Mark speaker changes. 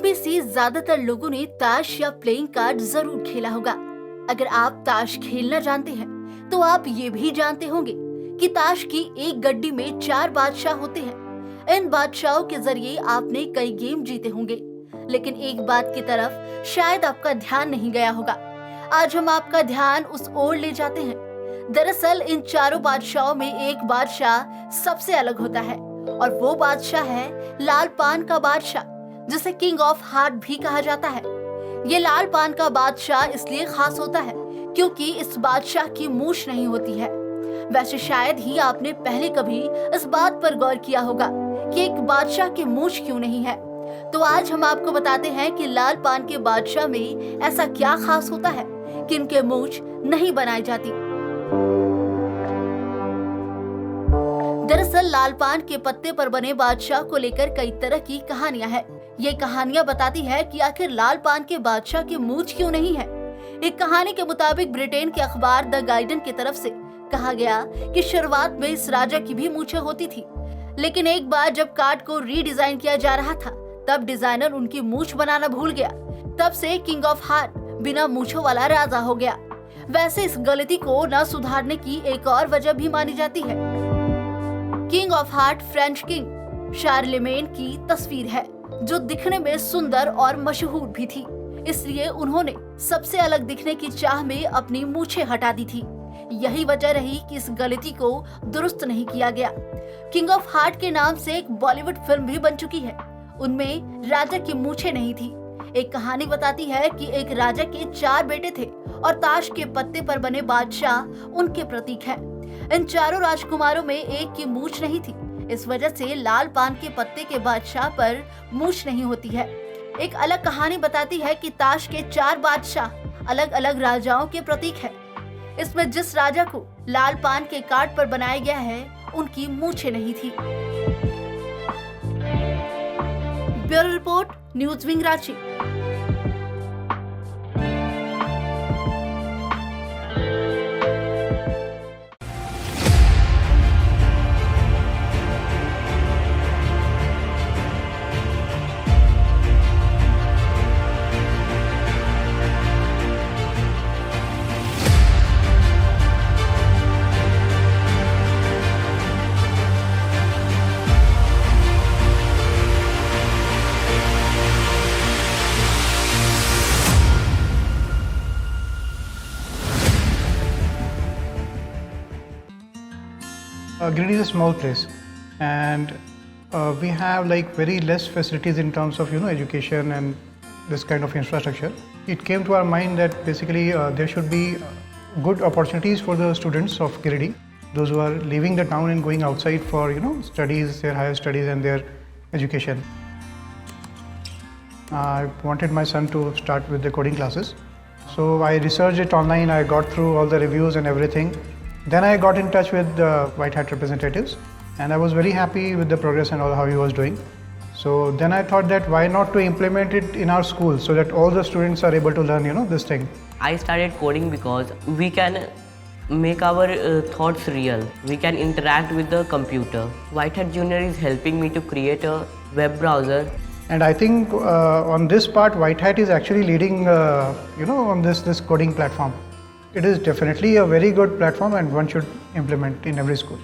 Speaker 1: में से ज्यादातर लोगों ने ताश या प्लेइंग कार्ड जरूर खेला होगा। अगर आप ताश खेलना जानते हैं तो आप ये भी जानते होंगे कि ताश की एक गड्डी में 4 बादशाह होते हैं। इन बादशाहों के जरिए आपने कई गेम जीते होंगे, लेकिन एक बात की तरफ शायद आपका ध्यान नहीं गया होगा। आज हम आपका ध्यान उस ओर ले जाते हैं। दरअसल इन चारों बादशाहों में एक बादशाह सबसे अलग होता है और वो बादशाह है लाल पान का बादशाह, जिसे किंग ऑफ हार्ट भी कहा जाता है। ये लाल पान का बादशाह इसलिए खास होता है क्योंकि इस बादशाह की मूछ नहीं होती है। वैसे शायद ही आपने पहले कभी इस बात पर गौर किया होगा कि एक बादशाह की मूछ क्यों नहीं है। तो आज हम आपको बताते हैं कि लाल पान के बादशाह में ऐसा क्या खास होता है कि इनके मूछ नहीं बनाई जाती। दरअसल लाल पान के पत्ते पर बने बादशाह को लेकर कई तरह की कहानियां हैं। ये कहानियां बताती है कि आखिर लाल पान के बादशाह की मूछ क्यों नहीं है। एक कहानी के मुताबिक ब्रिटेन के अखबार द गार्डियन की तरफ से कहा गया कि शुरुआत में इस राजा की भी मूछें होती थी, लेकिन एक बार जब कार्ड को रीडिजाइन किया जा रहा था तब डिजाइनर उनकी मूछ बनाना भूल गया। तब से किंग ऑफ हार्ट बिना मूछों वाला राजा हो गया। वैसे इस गलती को न सुधारने की एक और वजह भी मानी जाती है। King of heart French king Charlemagne की तस्वीर है, जो दिखने में सुंदर और मशहूर भी थी, इसलिए उन्होंने सबसे अलग दिखने की चाह में अपनी मूछें हटा दी थी। यही वजह रही कि इस गलती को दुरुस्त नहीं किया गया। किंग ऑफ हार्ट के नाम से एक बॉलीवुड फिल्म भी बन चुकी है, उनमें राजा की मूछें नहीं थी। एक कहानी बताती है कि एक राजा के 4 बेटे थे और ताश के पत्ते पर बने बादशाह उनके प्रतीक हैं। इन चारों राजकुमारों में एक की मूछ नहीं थी, इस वजह से लाल पान के पत्ते के बादशाह पर मूछ नहीं होती है। एक अलग कहानी बताती है कि ताश के 4 बादशाह अलग अलग राजाओं के प्रतीक हैं। इसमें जिस राजा को लाल पान के कार्ड पर बनाया गया है उनकी मूछें नहीं थी। Bureau report, news wing Ranchi.
Speaker 2: Giridih is a small place, and we have like very less facilities in terms of education and this kind of infrastructure. It came to our mind that basically there should be good opportunities for the students of Giridih, those who are leaving the town and going outside for studies, their higher studies and their education. I wanted my son to start with the coding classes, so I researched it online. I got through all the reviews and everything. Then I got in touch with the White Hat representatives, and I was very happy with the progress and all how he was doing. So then I thought that why not to implement it in our school so that all the students are able to learn this thing.
Speaker 3: I started coding because we can make our thoughts real. We can interact with the computer. White Hat Junior is helping me to create a web browser.
Speaker 2: And I think on this part, White Hat is actually leading, on this coding platform. It is definitely a very good platform and one should implement in every school.